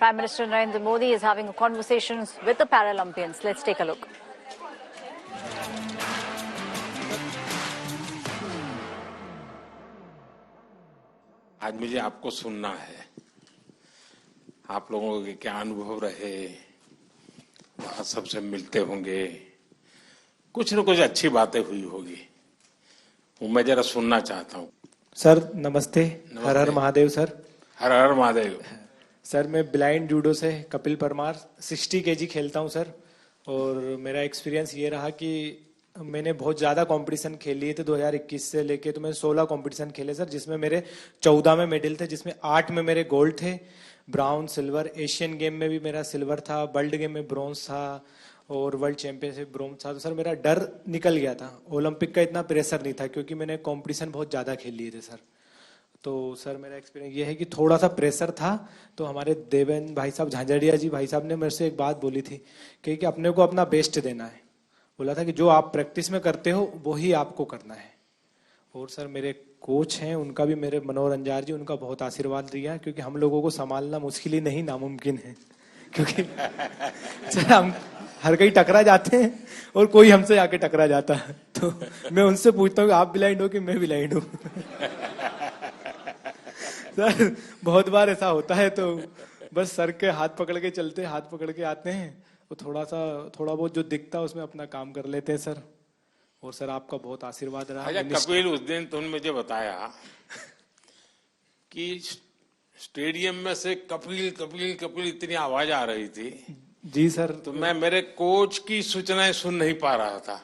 Prime Minister Narendra Modi is having conversations with the Paralympians. Let's take a look. आज मुझे आपको सुनना है, आप लोगों के क्या अनुभव रहे, वहां सबसे मिलते होंगे, कुछ न कुछ अच्छी बातें हुई होगी, वो मैं जरा सुनना चाहता हूँ। सर नमस्ते। हर हर महादेव सर। हर हर महादेव। सर मैं ब्लाइंड जूडो से कपिल परमार 60 केजी खेलता हूँ सर, और मेरा एक्सपीरियंस ये रहा कि मैंने बहुत ज़्यादा कंपटीशन खेल लिए थे 2021 से लेके, तो मैंने 16 कंपटीशन खेले सर, जिसमें मेरे 14 में मेडल थे, जिसमें 8 में मेरे गोल्ड थे, ब्राउन सिल्वर, एशियन गेम में भी मेरा सिल्वर था, वर्ल्ड गेम में ब्रॉन्ज था और वर्ल्ड चैंपियनशिप ब्रॉन्ज था। तो सर मेरा डर निकल गया था, ओलंपिक का इतना प्रेशर नहीं था क्योंकि मैंने कंपटीशन बहुत ज़्यादा खेल लिए थे सर। तो सर मेरा एक्सपीरियंस ये है कि थोड़ा सा प्रेशर था। तो हमारे देवेंद्र भाई साहब, झांझड़िया जी भाई साहब ने मेरे से एक बात बोली थी कि अपने को अपना बेस्ट देना है। बोला था कि जो आप प्रैक्टिस में करते हो वही आपको करना है। और सर मेरे कोच हैं, उनका भी, मेरे मनोहर अंजार जी, उनका बहुत आशीर्वाद दिया, क्योंकि हम लोगों को संभालना मुश्किल ही नहीं नामुमकिन है। क्योंकि सर हम हर कहीं टकरा जाते हैं और कोई हमसे आके टकरा जाता है। तो मैं उनसे पूछता हूँ कि आप ब्लाइंड हो कि मैं ब्लाइंड हूँ। सर बहुत बार ऐसा होता है, तो बस सर के हाथ पकड़ के चलते, हाथ पकड़ के आते हैं, तो थोड़ा बहुत जो दिखता है उसमें अपना काम कर लेते हैं सर। और सर आपका बहुत आशीर्वाद रहा। अच्छा कपिल, उस दिन तुमने मुझे बताया कि स्टेडियम में से कपिल कपिल कपिल इतनी आवाज आ रही थी। जी सर। तो मैं मेरे कोच की सूचनाएं सुन नहीं पा रहा था।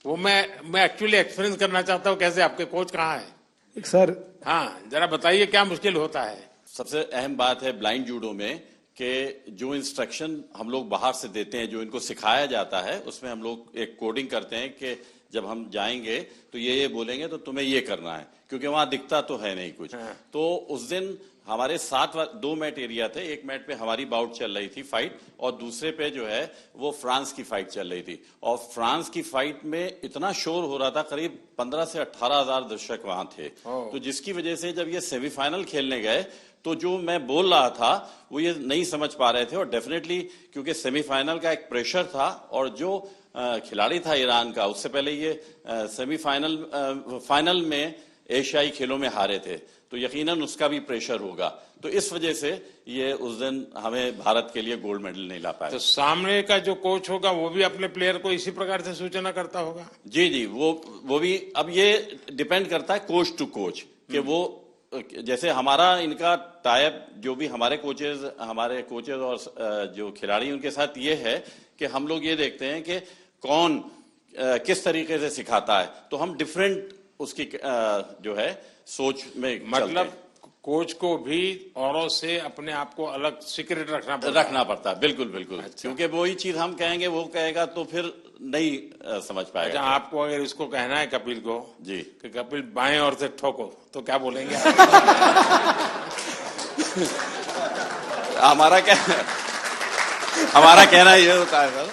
वो मैं एक्चुअली एक्सपीरियंस करना चाहता हूँ, कैसे आपके कोच कहाँ है सर? हाँ जरा बताइए क्या मुश्किल होता है। सबसे अहम बात है ब्लाइंड जूडो में कि जो इंस्ट्रक्शन हम लोग बाहर से देते हैं, जो इनको सिखाया जाता है, उसमें हम लोग एक कोडिंग करते हैं कि जब हम जाएंगे तो ये बोलेंगे तो तुम्हें ये करना है, क्योंकि वहां दिखता तो है नहीं कुछ। हाँ। तो उस दिन हमारे 2 मैट एरिया थे। एक मैट पे हमारी बाउट चल रही थी फाइट, और दूसरे पे जो है वो फ्रांस की फाइट चल रही थी। और फ्रांस की फाइट में इतना शोर हो रहा था, करीब 15 से 18 हजार दर्शक वहां थे। तो जिसकी वजह से जब ये सेमीफाइनल खेलने गए तो जो मैं बोल रहा था वो ये नहीं समझ पा रहे थे। और डेफिनेटली क्योंकि सेमीफाइनल का एक प्रेशर था, और जो खिलाड़ी था ईरान का, उससे पहले ये फाइनल में एशियाई खेलों में हारे थे, तो यकीनन उसका भी प्रेशर होगा। तो इस वजह से ये उस दिन हमें भारत के लिए गोल्ड मेडल नहीं ला पाया। तो सामने का जो कोच होगा वो भी अपने प्लेयर को इसी प्रकार से सूचना करता होगा? जी, वो भी। अब ये डिपेंड करता है कोच टू कोच, कि वो जैसे हमारा इनका टाइप, जो भी हमारे कोचेज और जो खिलाड़ी उनके साथ ये है कि हम लोग ये देखते हैं कि कौन किस तरीके से सिखाता है, तो हम डिफरेंट उसकी जो है सोच में मतलब कोच को भी औरों से अपने आप को अलग सीक्रेट रखना पड़ता है। बिल्कुल बिल्कुल। अच्छा। क्योंकि वही चीज हम कहेंगे वो कहेगा तो फिर नहीं समझ पाएगा। अच्छा, आपको अगर इसको कहना है कपिल को जी कि कपिल बाएं ओर से ठोको, तो क्या बोलेंगे? हमारा कहना ये होता है सर,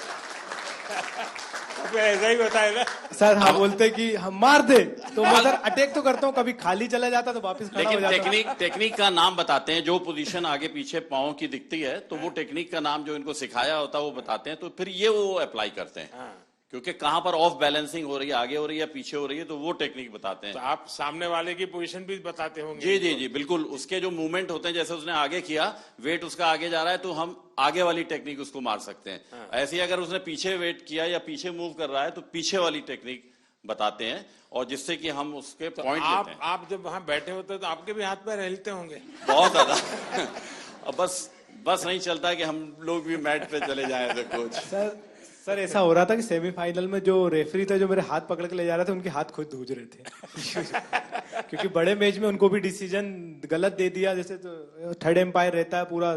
ऐसा ही होता है ना सर। हाँ बोलते कि हम मार दे, तो मैं सर अटैक तो करता हूँ, कभी खाली चला जाता तो वापस खड़ा हो जाता। लेकिन टेक्निक का नाम बताते हैं, जो पोजीशन आगे पीछे पांव की दिखती है, तो वो टेक्निक का नाम जो इनको सिखाया होता है वो बताते हैं, तो फिर ये वो अप्लाई करते हैं। क्योंकि कहां पर ऑफ बैलेंसिंग हो रही है, आगे हो रही है, पीछे हो रही है, तो वो टेक्निक बताते हैं। तो आप सामने वाले की पोजीशन भी बताते होंगे? जी जी जी बिल्कुल। उसके जो मूवमेंट होते हैं, जैसे उसने आगे किया, वेट उसका आगे जा रहा है, तो हम आगे वाली टेक्निक उसको मार सकते हैं। ऐसे ही अगर उसने पीछे वेट किया या पीछे मूव कर रहा है, तो पीछे वाली टेक्निक बताते हैं, और जिससे कि हम उसके तो पॉइंट लेते हैं। आप जब वहां बैठे होते हैं तो आपके भी हाथ पैर हिलते होंगे? बहुत ज्यादा। अब बस नहीं चलता कि हम लोग भी मैट पे चले जाएं तो कोच। सर ऐसा हो रहा था कि सेमीफाइनल में जो रेफरी थे, जो मेरे हाथ पकड़ के ले जा रहे थे, उनके हाथ खुद धूज रहे थे। क्योंकि बड़े मैच में उनको भी डिसीजन गलत दे दिया, जैसे तो थर्ड एम्पायर रहता है पूरा,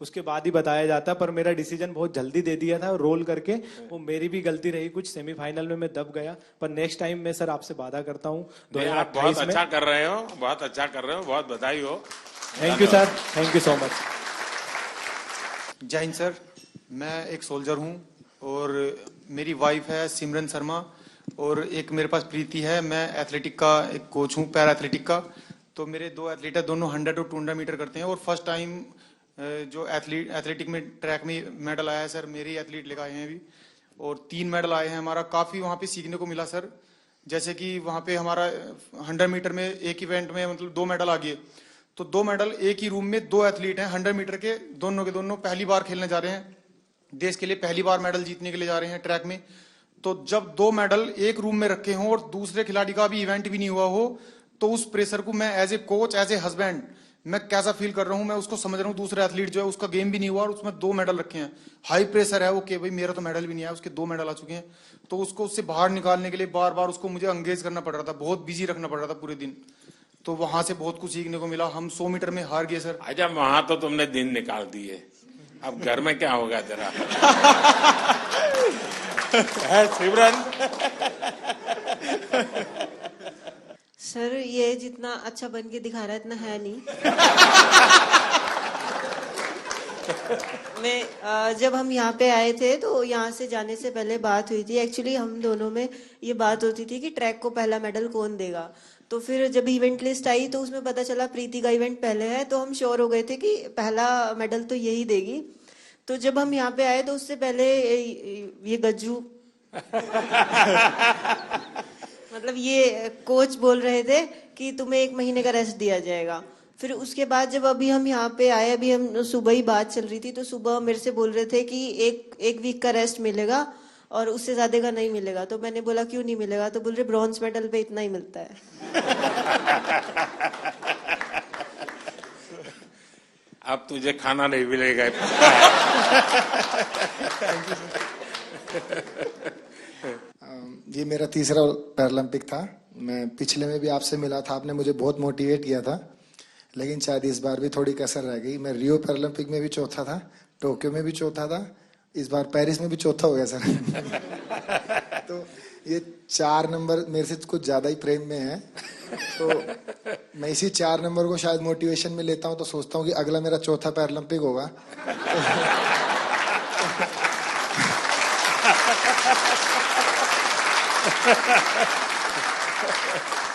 उसके बाद ही बताया जाता है, पर मेरा डिसीजन बहुत जल्दी दे दिया था रोल करके। वो मेरी भी गलती रही कुछ, सेमीफाइनल में मैं दब गया। पर नेक्स्ट टाइम मैं सर आपसे वादा करता हूँ 2028 में। बहुत अच्छा कर रहे हो, बहुत अच्छा कर रहे हो, बहुत बधाई हो। Thank you sir, thank you so much. जय हिंद सर। मैं एक सोल्जर हूँ और मेरी वाइफ है सिमरन शर्मा, और एक मेरे पास प्रीति है। मैं एथलेटिक का एक कोच हूँ, पैरा एथलेटिक का। तो मेरे 2 एथलीट है, दोनों 100 और 200 मीटर करते हैं, और फर्स्ट टाइम जो एथलेटिक में ट्रैक में मेडल आया है सर, मेरे एथलीट लेकर आए हैं अभी, और 3 मेडल आए हैं। हमारा काफी वहाँ पे सीखने को मिला सर। जैसे कि वहाँ पे हमारा 100 मीटर में एक इवेंट में मतलब 2 मेडल आ गए, तो 2 मेडल एक ही रूम में 2 एथलीट हैं 100 मीटर के, दोनों के दोनों पहली बार खेलने जा रहे हैं, देश के लिए पहली बार मेडल जीतने के लिए जा रहे हैं ट्रैक में। तो जब 2 मेडल एक रूम में रखे हों और दूसरे खिलाड़ी का भी इवेंट भी नहीं हुआ हो, तो उस प्रेशर को मैं as a coach, as a husband, मैं कैसा फील कर रहा हूं, मैं उसको समझ रहा हूं। दूसरे एथलीट जो है उसका गेम भी नहीं हुआ और उसमें 2 मेडल रखे हैं, हाई प्रेशर है वो कि भाई मेरा तो मेडल भी नहीं आया, उसके 2 मेडल आ चुके हैं। तो उसको उससे बाहर निकालने के लिए बार बार उसको मुझे एंगेज करना पड़ रहा था, बहुत बिजी रखना पड़ रहा था पूरे दिन। तो वहां से बहुत कुछ सीखने को मिला। हम 100 मीटर में हार गए सर। अच्छा, वहां तो तुमने दिन निकाल दिए, अब घर में क्या होगा तेरा? है सिमरन? सर ये जितना अच्छा बन के दिखा रहा है इतना है नहीं। मैं जब हम यहाँ पे आए थे तो यहाँ से जाने से पहले बात हुई थी, एक्चुअली हम दोनों में ये बात होती थी कि ट्रैक को पहला मेडल कौन देगा। तो फिर जब इवेंट लिस्ट आई तो उसमें पता चला प्रीति का इवेंट पहले है, तो हम श्योर हो गए थे कि पहला मेडल तो यही देगी। तो जब हम यहाँ पे आए तो उससे पहले ये गज्जू मतलब ये कोच बोल रहे थे कि तुम्हें 1 महीने का रेस्ट दिया जाएगा। फिर उसके बाद जब अभी हम यहाँ पे आए, अभी हम सुबह ही बात चल रही थी, तो सुबह मेरे से बोल रहे थे कि एक वीक का रेस्ट मिलेगा और उससे ज्यादा का नहीं मिलेगा। तो मैंने बोला क्यों नहीं मिलेगा, तो बोल रहे ब्रॉन्ज मेडल पे इतना ही मिलता है। अब तुझे खाना नहीं मिलेगा। ये मेरा तीसरा पैरालंपिक था। मैं पिछले में भी आपसे मिला था, आपने मुझे बहुत मोटिवेट किया था, लेकिन शायद इस बार भी थोड़ी कसर रह गई। मैं रियो पैरालंपिक में भी चौथा था, टोक्यो में भी चौथा था, इस बार पेरिस में भी चौथा हो गया सर। तो ये 4 नंबर मेरे से कुछ ज्यादा ही प्रेम में है, तो मैं इसी 4 नंबर को शायद मोटिवेशन में लेता हूँ। तो सोचता हूँ कि अगला मेरा चौथा पैरालंपिक होगा।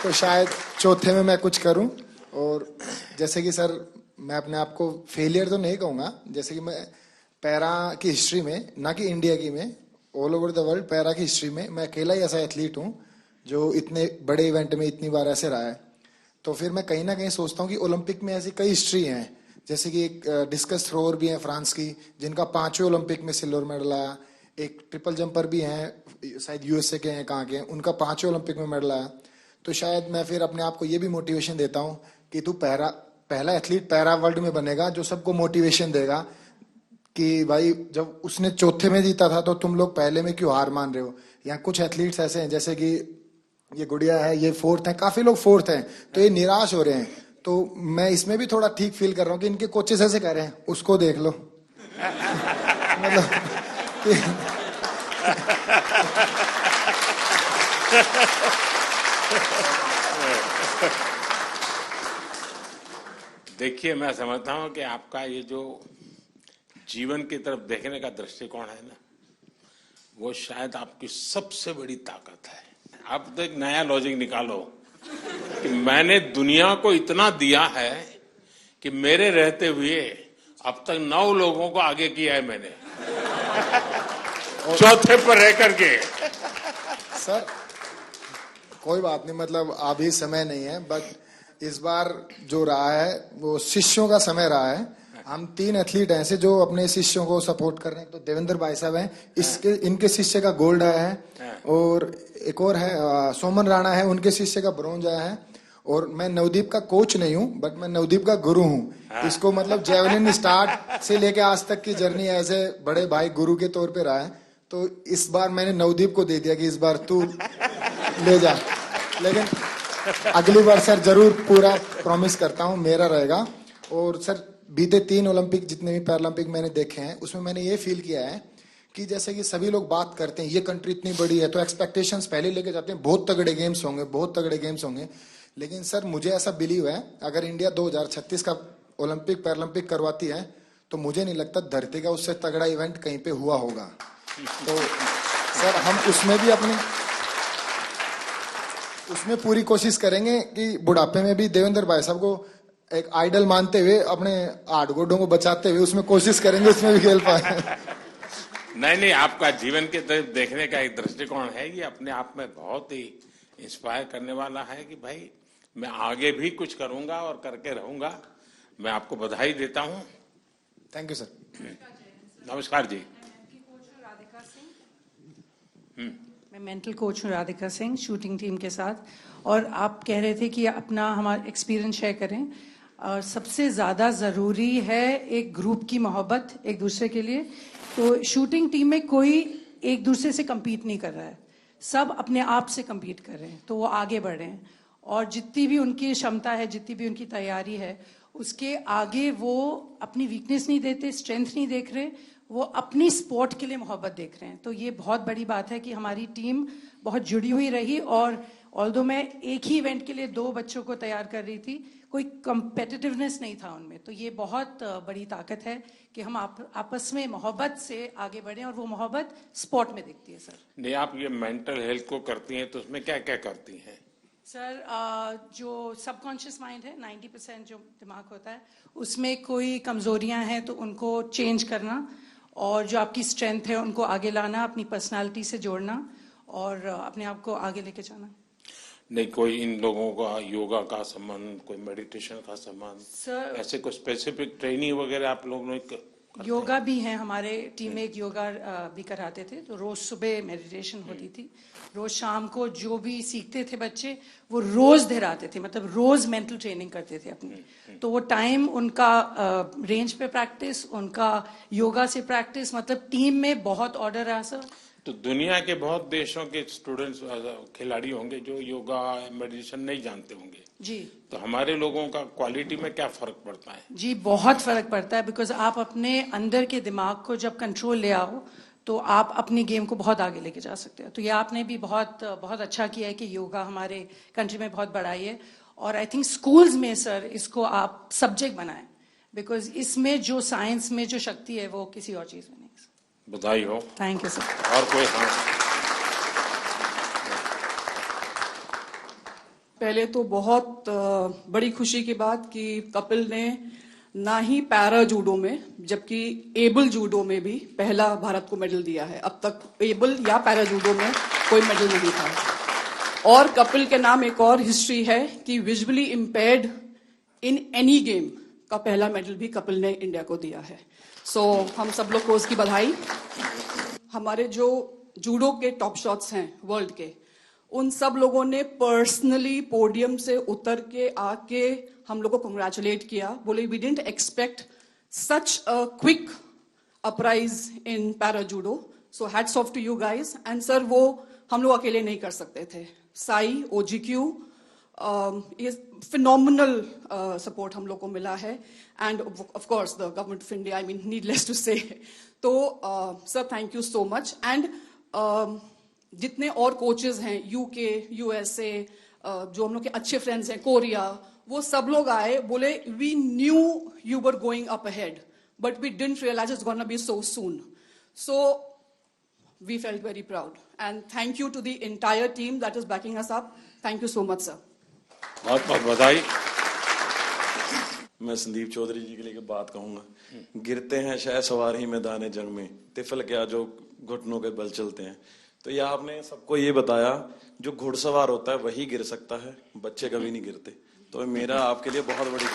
तो शायद चौथे में मैं कुछ करूं। और जैसे कि सर मैं अपने आप को फेलियर तो नहीं कहूंगा, जैसे कि मैं पैरा की हिस्ट्री में, ना कि इंडिया की में, all over the world para की हिस्ट्री में मैं अकेला ही ऐसा एथलीट हूं जो इतने बड़े इवेंट में इतनी बार ऐसे रहा है। तो फिर मैं कहीं ना कहीं सोचता हूँ कि ओलंपिक में ऐसी कई हिस्ट्री हैं, जैसे कि एक डिस्कस थ्रोअर भी है फ्रांस की, जिनका 5वें ओलंपिक में सिल्वर मेडल आया। एक ट्रिपल जंपर भी हैं, शायद यूएसए के हैं, कहाँ के हैं, उनका 5वें ओलंपिक में मेडल आया। तो शायद मैं फिर अपने आप को ये भी मोटिवेशन देता हूँ कि तू पहला एथलीट पैरा वर्ल्ड में बनेगा जो सबको मोटिवेशन देगा कि भाई जब उसने चौथे में जीता था तो तुम लोग पहले में क्यों हार मान रहे हो। यहाँ कुछ एथलीट्स ऐसे हैं, जैसे कि ये गुड़िया है, ये 4th है, काफी लोग 4th हैं, तो ये निराश हो रहे हैं। तो मैं इसमें भी थोड़ा ठीक फील कर रहा हूँ कि इनके कोचेस ऐसे कह रहे हैं, उसको देख लो। मतलब देखिए, मैं समझता हूं कि आपका ये जो जीवन की तरफ देखने का दृष्टिकोण है ना, वो शायद आपकी सबसे बड़ी ताकत है। आप तो एक नया लॉजिक निकालो कि मैंने दुनिया को इतना दिया है कि मेरे रहते हुए अब तक 9 लोगों को आगे किया है मैंने, चौथे पर रह करके। सर कोई बात नहीं, मतलब अभी समय नहीं है, बट इस बार जो रहा है वो शिष्यों का समय रहा है। हम 3 एथलीट हैं ऐसे जो अपने शिष्यों को सपोर्ट कर रहे हैं। तो देवेंद्र भाई साहब हैं, इनके शिष्य का गोल्ड आया है, और एक और है सोमन राणा है, उनके शिष्य का ब्रॉन्ज आया है। और मैं नवदीप का कोच नहीं हूं, बट मैं नवदीप का गुरु हूं। इसको मतलब जेवलिन स्टार्ट से लेके आज तक की जर्नी ऐसे बड़े भाई गुरु के तौर पे रहा है। तो इस बार मैंने नवदीप को दे दिया कि इस बार तू ले जा, लेकिन अगली बार सर जरूर पूरा प्रॉमिस करता हूं मेरा रहेगा। और सर बीते 3 ओलंपिक जितने भी पैरालंपिक मैंने देखे हैं उसमें मैंने ये फील किया है कि जैसे कि सभी लोग बात करते हैं ये कंट्री इतनी बड़ी है तो एक्सपेक्टेशंस पहले लेके जाते हैं, बहुत तगड़े गेम्स होंगे, बहुत तगड़े गेम्स होंगे। लेकिन सर मुझे ऐसा बिलीव है अगर इंडिया 2036 का ओलंपिक पैरालंपिक करवाती है तो मुझे नहीं लगता धरती का उससे तगड़ा इवेंट कहीं पे हुआ होगा। तो सर हम उसमें पूरी कोशिश करेंगे कि बुढ़ापे में भी देवेंद्र भाई साहब को एक आइडल मानते हुए अपने 8 गुड्डों को बचाते हुए उसमें कोशिश करेंगे उसमें भी खेल पाए। नहीं, आपका जीवन के तरफ देखने का एक दृष्टिकोण है, ये अपने आप में बहुत ही इंस्पायर करने वाला है कि भाई मैं आगे भी कुछ करूंगा और करके रहूंगा। मैं आपको बधाई देता हूं। Thank you sir. नमस्कार जी। मैं मेंटल कोच हूँ राधिका सिंह, शूटिंग टीम के साथ। और आप कह रहे थे कि अपना हमारा एक्सपीरियंस शेयर करें। और सबसे ज़्यादा ज़रूरी है एक ग्रुप की मोहब्बत एक दूसरे के लिए। तो शूटिंग टीम में कोई एक दूसरे से compete नहीं कर रहा है, सब अपने आप से compete कर रहे हैं, तो वो आगे बढ़ रहे हैं। और जितनी भी उनकी क्षमता है, जितनी भी उनकी तैयारी है, उसके आगे वो अपनी वीकनेस नहीं देते, स्ट्रेंथ नहीं देख रहे, वो अपनी स्पोर्ट के लिए मोहब्बत देख रहे हैं। तो ये बहुत बड़ी बात है कि हमारी टीम बहुत जुड़ी हुई रही। और ऑल्दो मैं एक ही इवेंट के लिए 2 बच्चों को तैयार कर रही थी, कोई कंपेटिटिवनेस नहीं था उनमें। तो ये बहुत बड़ी ताकत है कि हम आपस में मोहब्बत से आगे बढ़ें, और वो मोहब्बत स्पोर्ट में दिखती है। सर नहीं, आप ये मेंटल हेल्थ को करती हैं तो उसमें क्या क्या करती हैं? सर जो सबकॉन्शियस माइंड है, 90% जो दिमाग होता है, उसमें कोई कमजोरियां हैं तो उनको चेंज करना, और जो आपकी स्ट्रेंथ है उनको आगे लाना, अपनी पर्सनालिटी से जोड़ना और अपने आप को आगे लेके जाना। नहीं, कोई इन लोगों का योगा का संबंध, कोई मेडिटेशन का संबंध, सर ऐसे कोई स्पेसिफिक ट्रेनिंग वगैरह आप लोगों ने योगा भी है, हमारे टीम में एक योगा भी कराते थे। तो रोज सुबह मेडिटेशन होती थी, रोज शाम को जो भी सीखते थे बच्चे वो रोज दोहराते थे, मतलब रोज मेंटल ट्रेनिंग करते थे अपनी। तो वो टाइम उनका रेंज पे प्रैक्टिस, उनका योगा से प्रैक्टिस, मतलब टीम में बहुत ऑर्डर रहा सर। तो दुनिया के बहुत देशों के स्टूडेंट्स, खिलाड़ी होंगे जो योगा मेडिटेशन नहीं जानते होंगे जी। तो हमारे लोगों का क्वालिटी में क्या फर्क पड़ता है? जी बहुत फर्क पड़ता है, बिकॉज आप अपने अंदर के दिमाग को जब कंट्रोल ले आओ तो आप अपनी गेम को बहुत आगे लेके जा सकते हो। तो ये आपने भी बहुत बहुत अच्छा किया है कि योगा हमारे कंट्री में बहुत बढ़ाई है। और आई थिंक स्कूल्स में सर इसको आप सब्जेक्ट बनाएं, बिकॉज इसमें जो साइंस में जो शक्ति है वो किसी और चीज में नहीं। बधाई हो। Thank you sir. और कोई? हाँ, पहले तो बहुत बड़ी खुशी की बात कि कपिल ने ना ही पैरा जूडो में जबकि एबल जूडो में भी पहला भारत को मेडल दिया है। अब तक एबल या पैरा जूडो में कोई मेडल नहीं था। और कपिल के नाम एक और हिस्ट्री है कि visually impaired in any game का पहला मेडल भी कपिल ने इंडिया को दिया है। सो हम सब लोग को उसकी बधाई। हमारे जो जूडो के टॉप शॉट्स हैं वर्ल्ड के, उन सब लोगों ने पर्सनली पोडियम से उतर के आके हम लोग को कंग्रेचुलेट किया, बोले we didn't expect such a quick uprise in para judo, so hats off to you guys. And sir वो हम लोग अकेले नहीं कर सकते थे। साई, OGQ, ये फिनोमिनल सपोर्ट हम लोग को मिला है। And of course the government of India, I mean needless to say. तो sir thank you so much. And जितने और कोचेस हैं UK, USA, जो हम लोग के अच्छे फ्रेंड्स हैं, कोरिया, वो सब लोग आए, बोले we knew you were going up ahead but we didn't realise it's gonna be so soon. So we felt very proud and thank you to the entire team that is backing us up. Thank you so much sir. बहुत बहुत बधाई। मैं संदीप चौधरी जी के लिए बात कहूंगा। गिरते हैं शह सवार ही मैदान जंग में, तिफल क्या जो घुटनों के बल चलते हैं। तो यह आपने सबको ये बताया जो घुड़सवार होता है वही गिर सकता है, बच्चे कभी नहीं गिरते। तो मेरा आपके लिए बहुत बड़ी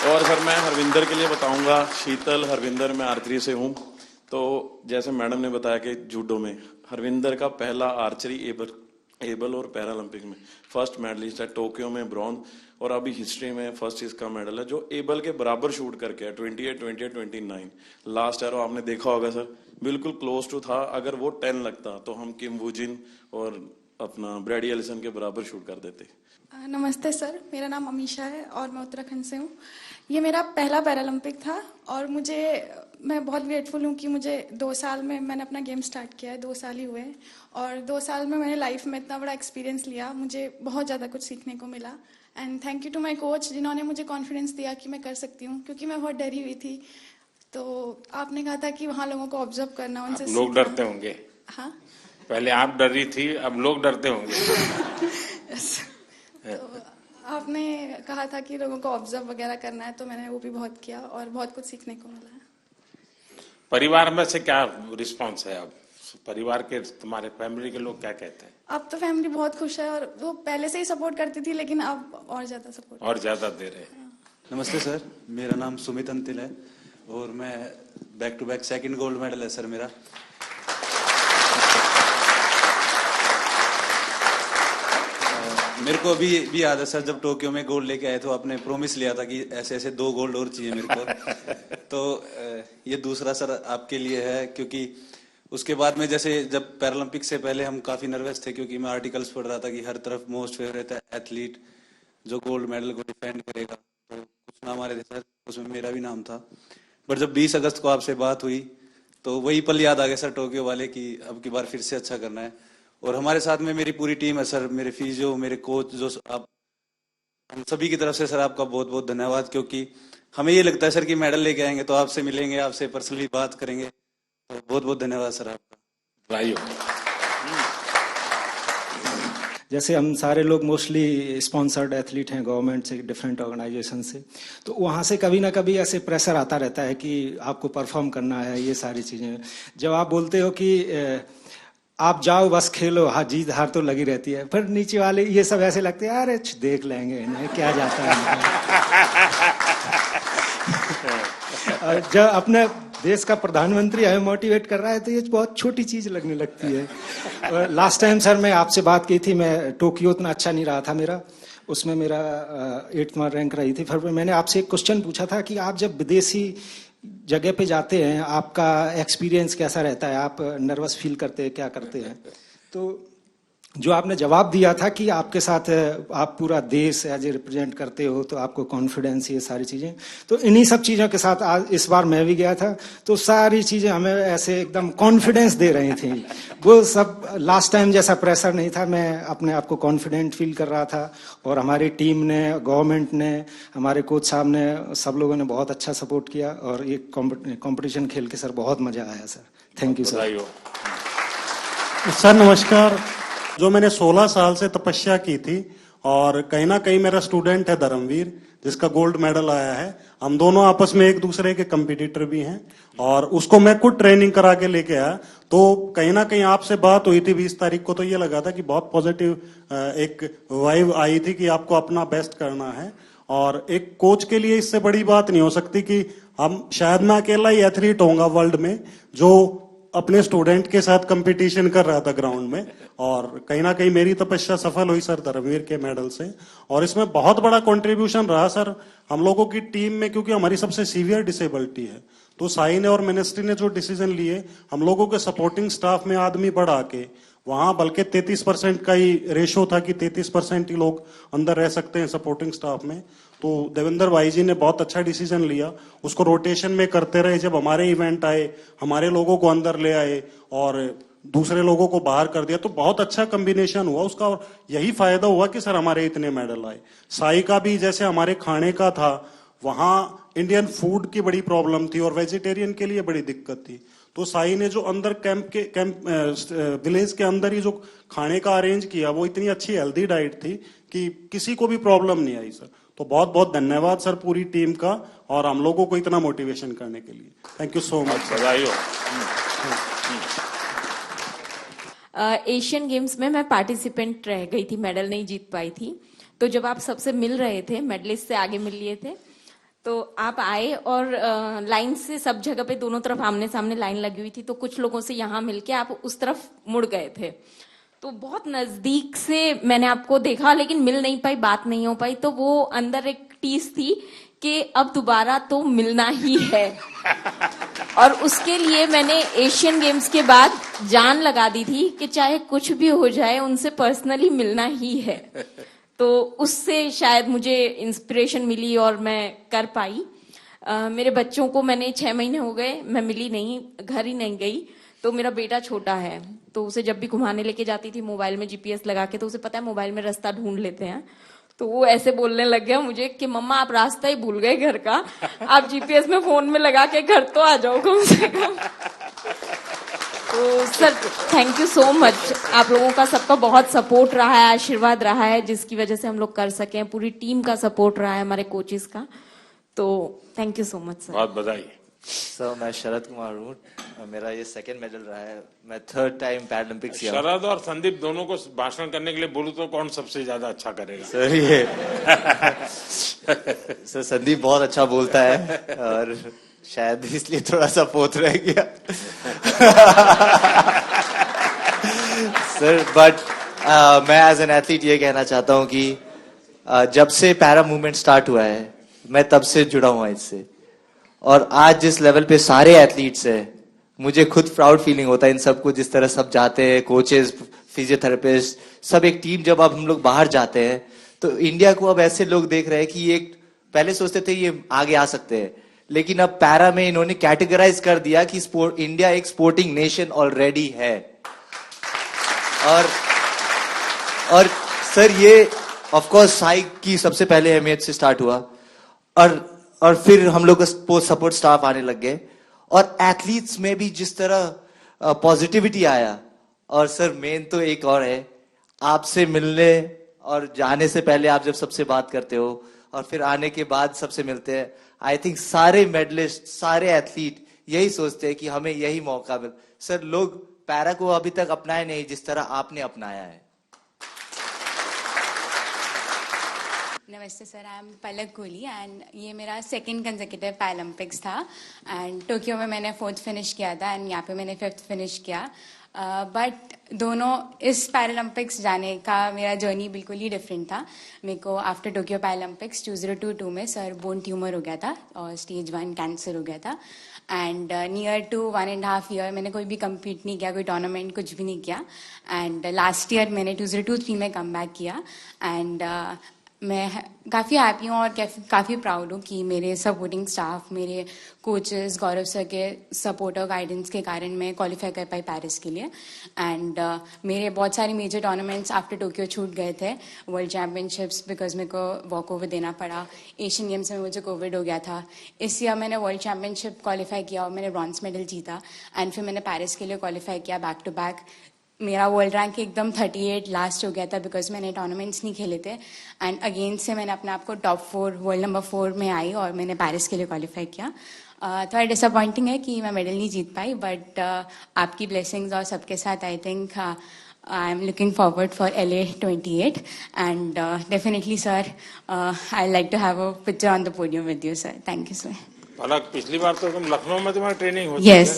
और सर मैं हरविंदर के लिए बताऊंगा। शीतल, हरविंदर, मैं आर्चरी से हूँ। तो जैसे मैडम ने बताया कि जूडो में हरविंदर का पहला आर्चरी एबल और पैरालंपिक में फर्स्ट मेडलिस्ट है, टोक्यो में ब्रॉन्ज, और अभी हिस्ट्री में फर्स्ट इसका मेडल है जो एबल के बराबर शूट करके है, 28, 28, 29 लास्ट एरो आपने देखा होगा सर, बिल्कुल क्लोज टू था। अगर वो 10 लगता तो हम किम वूजिन और अपना ब्रैडी एलिसन के बराबर शूट कर देते। नमस्ते सर, मेरा नाम अमीशा है और मैं उत्तराखंड से हूँ। ये मेरा पहला पैरालंपिक था और मैं बहुत ग्रेटफुल हूँ कि मुझे 2 साल में मैंने अपना गेम स्टार्ट किया है, 2 साल ही हुए हैं और 2 साल में मैंने लाइफ में इतना बड़ा एक्सपीरियंस लिया, मुझे बहुत ज़्यादा कुछ सीखने को मिला। And thank you to my coach जिन्होंने मुझे कॉन्फिडेंस दिया कि मैं कर सकती हूँ, क्योंकि मैं बहुत डरी हुई थी। तो आपने कहा था कि वहाँ लोगों को ऑब्जर्व करना, उनसे लोग डरते होंगे। हाँ, पहले आप डर रही थी, अब लोग डरते होंगे। तो आपने कहा था कि लोगों को ऑब्जर्व वगैरह करना है, तो मैंने वो भी बहुत किया और बहुत कुछ सीखने को मिला है। परिवार में से क्या रिस्पांस है? अब परिवार के, तुम्हारे फैमिली के लोग क्या कहते हैं? अब तो फैमिली बहुत खुश है, और वो पहले से ही सपोर्ट करती थी, लेकिन अब और ज्यादा सपोर्ट और ज्यादा दे रहे हैं। नमस्ते सर, मेरा नाम सुमित अंतिल है और मैं back to back second gold medal है सर मेरा। मेरे को भी याद है सर, जब टोक्यो में गोल्ड लेके आए तो आपने प्रॉमिस लिया था कि ऐसे ऐसे 2 गोल्ड और चाहिए मेरे को। तो ये दूसरा सर आपके लिए है, क्योंकि उसके बाद में जैसे जब पैरालंपिक से पहले हम काफी नर्वस थे, क्योंकि मैं आर्टिकल्स पढ़ रहा था कि हर तरफ मोस्ट फेवरेट एथलीट जो गोल्ड मेडल को डिफेंड करेगा, तो कुछ नाम आ रहे थे सर, उसमें मेरा भी नाम था। बट जब 20 अगस्त को आपसे बात हुई तो वही पल याद आ गया सर, टोक्यो वाले, कि अब की बार फिर से अच्छा करना है। और हमारे साथ में मेरी पूरी टीम है सर, मेरे फिजियो, मेरे कोच, जो आप, हम सभी की तरफ से सर आपका बहुत बहुत धन्यवाद। क्योंकि हमें ये लगता है सर कि मेडल लेके आएंगे तो आपसे मिलेंगे, आपसे पर्सनली बात करेंगे, तो बहुत बहुत धन्यवाद सर आपका। जैसे हम सारे लोग मोस्टली स्पॉन्सर्ड एथलीट हैं गवर्नमेंट से, डिफरेंट ऑर्गेनाइजेशन से, तो वहाँ से कभी ना कभी ऐसे प्रेशर आता रहता है कि आपको परफॉर्म करना है, ये सारी चीज़ें। जब आप बोलते हो कि आप जाओ बस खेलो, हाँ जीत हार तो लगी रहती है, फिर नीचे वाले ये सब ऐसे लगते हैं अरे देख लेंगे इन्हें क्या जाता है। जब अपने देश का प्रधानमंत्री हमें मोटिवेट कर रहा है तो ये बहुत छोटी चीज लगने लगती है। लास्ट टाइम सर मैं आपसे बात की थी, मैं टोक्यो उतना अच्छा नहीं रहा था मेरा, उसमें मेरा 8वां रैंक रही थी। फिर मैंने आपसे एक क्वेश्चन पूछा था कि आप जब विदेशी जगह पे जाते हैं आपका एक्सपीरियंस कैसा रहता है, आप नर्वस फील करते हैं, क्या करते हैं? तो जो आपने जवाब दिया था कि आपके साथ आप पूरा देश एज ए रिप्रेजेंट करते हो तो आपको कॉन्फिडेंस, ये सारी चीज़ें, तो इन्हीं सब चीज़ों के साथ आज इस बार मैं भी गया था, तो सारी चीज़ें हमें ऐसे एकदम कॉन्फिडेंस दे रही थी। वो सब लास्ट टाइम जैसा प्रेशर नहीं था, मैं अपने आप को कॉन्फिडेंट फील कर रहा था। और हमारी टीम ने, गवर्नमेंट ने, हमारे कोच साहब ने, सब लोगों ने बहुत अच्छा सपोर्ट किया और ये कॉम्पिटिशन खेल के सर बहुत मजा आया sir. Thank you sir. Sir नमस्कार। जो मैंने 16 साल से तपस्या की थी, और कहीं ना कहीं मेरा स्टूडेंट है धर्मवीर, जिसका गोल्ड मेडल आया है। हम दोनों आपस में एक दूसरे के कंपटीटर भी हैं, और उसको मैं खुद ट्रेनिंग करा के लेके आया। तो कहीं ना कहीं आपसे बात हुई थी 20 तारीख को, तो ये लगा था कि बहुत पॉजिटिव एक वाइब आई थी कि आपको अपना बेस्ट करना है। और एक कोच के लिए इससे बड़ी बात नहीं हो सकती कि हम, शायद मैं अकेला ही एथलीट होऊंगा वर्ल्ड में जो अपने स्टूडेंट के साथ कंपटीशन कर रहा था ग्राउंड में। और कहीं ना कहीं मेरी तपस्या सफल हुई सर धर्मवीर के मेडल से। और इसमें बहुत बड़ा कंट्रीब्यूशन रहा सर हम लोगों की टीम में, क्योंकि हमारी सबसे सीवियर डिसेबिलिटी है। तो साई ने और मिनिस्ट्री ने जो डिसीजन लिए, हम लोगों के सपोर्टिंग स्टाफ में आदमी बढ़ा के, वहां बल्कि 33% का ही रेशो था कि 33% ही लोग अंदर रह सकते हैं सपोर्टिंग स्टाफ में। तो देवेंद्र भाई जी ने बहुत अच्छा डिसीजन लिया, उसको रोटेशन में करते रहे। जब हमारे इवेंट आए, हमारे लोगों को अंदर ले आए और दूसरे लोगों को बाहर कर दिया, तो बहुत अच्छा कॉम्बिनेशन हुआ उसका। और यही फायदा हुआ कि सर हमारे इतने मेडल आए। साई का भी जैसे हमारे खाने का था, वहां इंडियन फूड की बड़ी प्रॉब्लम थी और वेजिटेरियन के लिए बड़ी दिक्कत थी। तो साई ने जो अंदर कैंप विलेज के अंदर ही जो खाने का अरेंज किया, वो इतनी अच्छी हेल्दी डाइट थी कि किसी को भी प्रॉब्लम नहीं आई सर। तो बहुत बहुत धन्यवाद सर पूरी टीम का, और हम लोगों को इतना मोटिवेशन करने के लिए। Thank you so much sir. Asian games में मैं पार्टिसिपेंट रह गई थी, मेडल नहीं जीत पाई थी। तो जब आप सबसे मिल रहे थे, मेडलिस्ट से आगे मिल लिए थे, तो आप आए और लाइन से सब जगह पे दोनों तरफ आमने सामने लाइन लगी हुई थी, तो कुछ लोगों से यहाँ मिलके आप उस तरफ मुड़ गए थे। तो बहुत नजदीक से मैंने आपको देखा, लेकिन मिल नहीं पाई, बात नहीं हो पाई। तो वो अंदर एक टीस थी कि अब दोबारा तो मिलना ही है। और उसके लिए मैंने एशियन गेम्स के बाद जान लगा दी थी कि चाहे कुछ भी हो जाए उनसे पर्सनली मिलना ही है। तो उससे शायद मुझे इंस्पिरेशन मिली और मैं कर पाई। मेरे बच्चों को मैंने 6 महीने हो गए, मैं मिली नहीं, घर ही नहीं गई। तो मेरा बेटा छोटा है, तो उसे जब भी घुमाने लेके जाती थी मोबाइल में GPS लगा के, तो उसे पता है मोबाइल में रास्ता ढूंढ लेते हैं। तो वो ऐसे बोलने लग गया मुझे कि मम्मा आप रास्ता ही भूल गए घर का, आप GPS में फोन में लगा के घर तो आ जाओ कम से कम। तो sir thank you so much, आप लोगों का सबका बहुत सपोर्ट रहा है, आशीर्वाद रहा है, जिसकी वजह से हम लोग कर सके हैं। पूरी टीम का सपोर्ट रहा है, हमारे कोचेस का, तो thank you so much sir. बहुत बधाई। सर मैं शरद कुमार हूँ, मेरा ये सेकंड मेडल रहा है, मैं थर्ड टाइम पैरालंपिक्स किया। शरद और संदीप दोनों को भाषण करने के लिए बोलूं तो कौन सबसे ज्यादा अच्छा करेगा? सर ये सर संदीप बहुत अच्छा बोलता है और शायद इसलिए थोड़ा सा पोत रह गया सर। बट मैं एज एन एथलीट ये कहना चाहता हूँ कि जब से पैरा मूवमेंट स्टार्ट हुआ है मैं तब से जुड़ा हुआ इससे, और आज जिस लेवल पे सारे एथलीट्स हैं मुझे खुद प्राउड फीलिंग होता है इन सबको, जिस तरह सब जाते हैं, कोचेस, फिजियोथेरेपिस्ट, सब एक टीम। जब अब हम लोग बाहर जाते हैं तो इंडिया को अब ऐसे लोग देख रहे हैं कि ये पहले सोचते थे ये आगे आ सकते हैं, लेकिन अब पैरा में इन्होंने कैटेगराइज कर दिया कि इंडिया एक स्पोर्टिंग नेशन ऑलरेडी है। और सर ये ऑफ कोर्स साई की सबसे पहले अहमियत से स्टार्ट हुआ, और फिर हम लोग का सपोर्ट स्टाफ आने लग गए, और एथलीट्स में भी जिस तरह पॉजिटिविटी आया। और सर मेन तो एक और है, आपसे मिलने और जाने से पहले आप जब सबसे बात करते हो और फिर आने के बाद सबसे मिलते हैं, आई थिंक सारे मेडलिस्ट, सारे एथलीट यही सोचते हैं कि हमें यही मौका मिल। सर लोग पैरा को अभी तक अपनाए नहीं जिस तरह आपने अपनाया है। नमस्ते sir, I am Palak Kohli and ये मेरा सेकंड कंसेक्यूटिव पैरालंपिक्स था। एंड टोक्यो में मैंने 4th फिनिश किया था एंड यहाँ पे मैंने 5th फिनिश किया। बट दोनों इस पैरालंपिक्स जाने का मेरा जर्नी बिल्कुल ही डिफरेंट था। मेरे को आफ्टर टोक्यो पैरालंपिक्स 2022 में सर बोन ट्यूमर हो गया था और स्टेज 1 कैंसर हो गया था। एंड नियर टू 1.5 ईयर मैंने कोई भी कम्पीट नहीं किया, कोई टूर्नामेंट कुछ भी नहीं किया। एंड लास्ट ईयर मैंने 2023 में कम बैक किया। एंड मैं काफ़ी हैप्पी हूँ और काफ़ी प्राउड हूँ कि मेरे सपोर्टिंग स्टाफ, मेरे कोचेस, गौरव सर के सपोर्ट और गाइडेंस के कारण मैं क्वालिफाई कर पाई पेरिस के लिए। एंड मेरे बहुत सारे मेजर टूर्नामेंट्स आफ्टर टोक्यो छूट गए थे। वर्ल्ड चैम्पियनशिप्स बिकॉज मेरे को वॉक ओवर देना पड़ा, एशियन गेम्स में मुझे कोविड हो गया था। इस ईयर मैंने वर्ल्ड चैम्पियनशिप क्वालिफाई किया और मैंने ब्रॉन्ज मेडल जीता। एंड फिर मैंने पेरिस के लिए क्वालिफाई किया बैक टू बैक। मेरा वर्ल्ड रैंक एकदम 38 लास्ट हो गया था बिकॉज मैंने टूर्नामेंट्स नहीं खेले थे। एंड अगेन से मैंने अपने आप को टॉप 4 वर्ल्ड नंबर 4 में आई और मैंने पेरिस के लिए क्वालिफाई किया। थोड़ा डिसअपॉइंटिंग है कि मैं मेडल नहीं जीत पाई, बट आपकी ब्लेसिंग्स और सबके साथ I think I am looking forward for LA 28 and definitely sir I like to have a picture on the podium with you sir. Thank you sir. Palak, पिछली बार तो तुम लखनऊ में तुम्हारी ट्रेनिंग होती है? Yes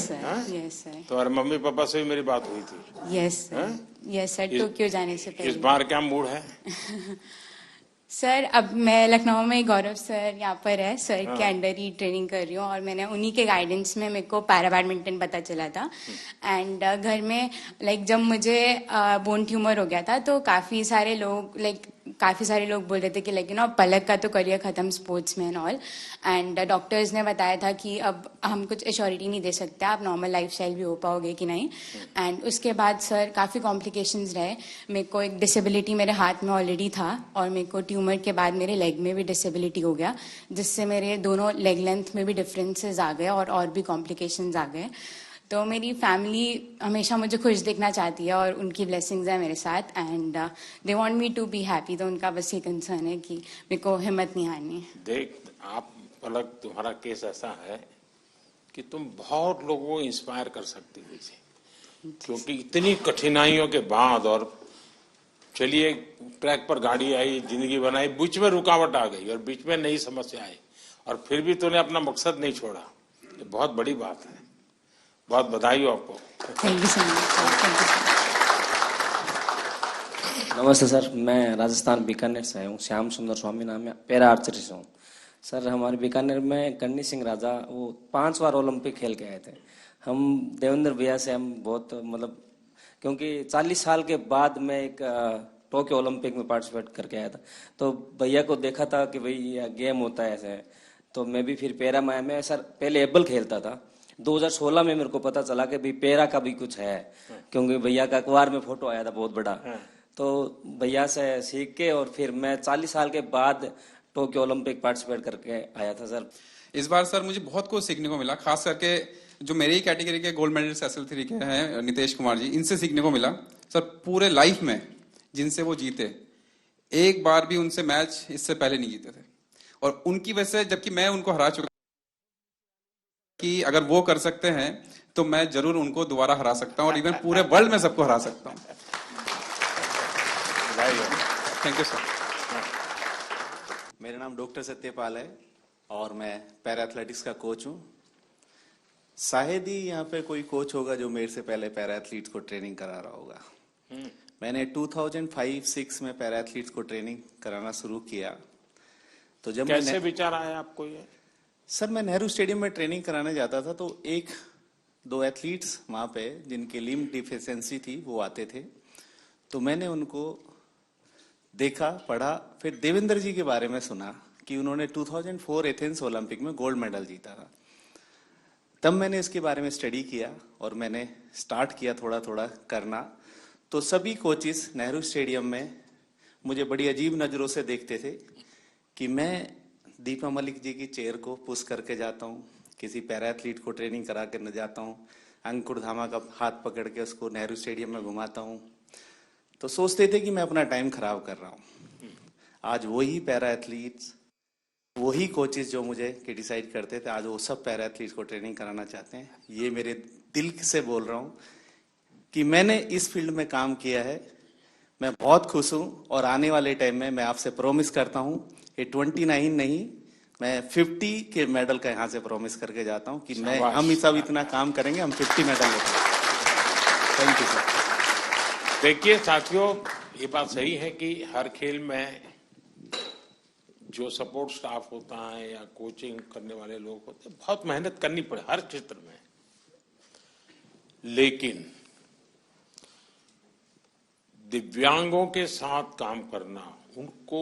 sir. तुम्हारे मम्मी पापा से भी मेरी बात हुई थी? यस सर, टोक्यो जाने से पहले। इस बार क्या मूड है? सर अब मैं लखनऊ में गौरव सर यहाँ पर है, सर के अंडर ही ट्रेनिंग कर रही हूँ और मैंने उन्हीं के गाइडेंस में मेरे को पैरा बैडमिंटन पता चला था। एंड घर में जब मुझे बोन ट्यूमर हो गया था तो काफ़ी सारे लोग बोल रहे थे कि पलक का तो करियर खत्म स्पोर्ट्स में ऑल। एंड डॉक्टर्स ने बताया था कि अब हम कुछ एश्योरिटी नहीं दे सकते आप नॉर्मल लाइफस्टाइल भी हो पाओगे कि नहीं। एंड उसके बाद सर काफ़ी कॉम्प्लिकेशंस रहे। मेरे को एक डिसेबिलिटी मेरे हाथ में ऑलरेडी था और मेरे को ट्यूमर के बाद मेरे लेग में भी डिसेबिलिटी हो गया, जिससे मेरे दोनों लेग लेंथ में भी डिफरेंसेस आ गए और भी कॉम्प्लिकेशंस आ गए। तो मेरी फैमिली हमेशा मुझे खुश देखना चाहती है और उनकी ब्लेसिंग्स है मेरे साथ and they want me to be happy. तो उनका बस ये कंसर्न है कि मेरे को हिम्मत नहीं हारनी। देख आप पलक, तुम्हारा केस ऐसा है कि तुम बहुत लोगों को इंस्पायर कर सकती हो, क्योंकि इतनी कठिनाइयों के बाद और चलिए ट्रैक पर गाड़ी आई, जिंदगी बनाई, बीच में रुकावट आ गई और बीच में नई समस्या आई और फिर भी तूने अपना मकसद नहीं छोड़ा। ये बहुत बड़ी बात है। बहुत बधाई हो आपको। Thank you so much. नमस्ते सर, मैं राजस्थान बीकानेर से हूँ। श्याम सुंदर स्वामी नाम है, पैरा आर्चरी से हूँ सर। हमारे बीकानेर में कन्नी सिंह राजा वो 5 बार ओलंपिक खेल के आए थे। हम देवेंद्र भैया से हम बहुत क्योंकि 40 साल के बाद मैं एक टोक्यो ओलंपिक में पार्टिसिपेट करके आया था, तो भैया को देखा था कि भाई ये गेम होता है ऐसे। तो मैं भी फिर पैरा में मैं सर पहले एबल खेलता था। 2016 में मेरे को पता चला कि भाई पैरा का भी कुछ है, क्योंकि भैया का अखबार में फोटो आया था बहुत बड़ा। तो भैया से सीख के और फिर मैं 40 साल के बाद टोक्यो ओलंपिक पार्टिसिपेट करके आया था सर। इस बार सर मुझे बहुत कुछ सीखने को मिला, खास करके जो मेरे ही कैटेगरी के गोल्ड मेडलिस्ट SL3 के हैं नितेश कुमार जी, इनसे सीखने को मिला सर, पूरे लाइफ में जिनसे वो जीते एक बार भी उनसे मैच इससे पहले नहीं जीते थे, और उनकी वजह से, जबकि मैं उनको हरा चुका कि अगर वो कर सकते हैं तो मैं जरूर उनको दोबारा हरा सकता हूं और इवन पूरे वर्ल्ड में सबको हरा सकता हूं। Thank you sir. मेरा नाम डॉक्टर सत्यपाल है और मैं पैरा एथलेटिक्स का कोच हूँ। शायद ही यहाँ पे कोई कोच होगा जो मेरे से पहले पैरा एथलीट्स को ट्रेनिंग करा रहा होगा। मैंने 2005-06 में पैरा एथलीट्स को ट्रेनिंग कराना शुरू किया। तो जब कैसे विचार आया आपको ये? सर, मैं नेहरू स्टेडियम में ट्रेनिंग कराने जाता था तो एक दो एथलीट्स वहाँ पे जिनकी लिम्ब डिफिशियंसी थी वो आते थे, तो मैंने उनको देखा, पढ़ा, फिर देवेंद्र जी के बारे में सुना कि उन्होंने 2004 एथेंस ओलंपिक में गोल्ड मेडल जीता था। तब मैंने इसके बारे में स्टडी किया और मैंने स्टार्ट किया थोड़ा थोड़ा करना। तो सभी कोचेस नेहरू स्टेडियम में मुझे बड़ी अजीब नज़रों से देखते थे कि मैं दीपा मलिक जी की चेयर को पुश करके जाता हूँ, किसी पैरा एथलीट को ट्रेनिंग करा कर न जाता हूँ, अंकुर धामा का हाथ पकड़ के उसको नेहरू स्टेडियम में घुमाता हूँ। तो सोचते थे कि मैं अपना टाइम खराब कर रहा हूँ। आज वही पैरा एथलीट्स, वही कोचेस जो मुझे क्रिटिसाइज करते थे, आज वो सब पैरा एथलीट्स को ट्रेनिंग कराना चाहते हैं। ये मेरे दिल से बोल रहा हूँ कि मैंने इस फील्ड में काम किया है, मैं बहुत खुश हूँ और आने वाले टाइम में मैं आपसे प्रॉमिस करता हूँ ये 29 नहीं, मैं 50 के मेडल का यहाँ से प्रॉमिस करके जाता हूँ कि मैं हम सब इतना काम करेंगे, हम 50 मेडल लेंगे। Thank you sir. देखिए साथियों, ये बात सही है कि हर खेल में जो सपोर्ट स्टाफ होता है या कोचिंग करने वाले लोग होते हैं, बहुत मेहनत करनी पड़े हर क्षेत्र में। लेकिन दिव्यांगों के साथ काम करना, उनको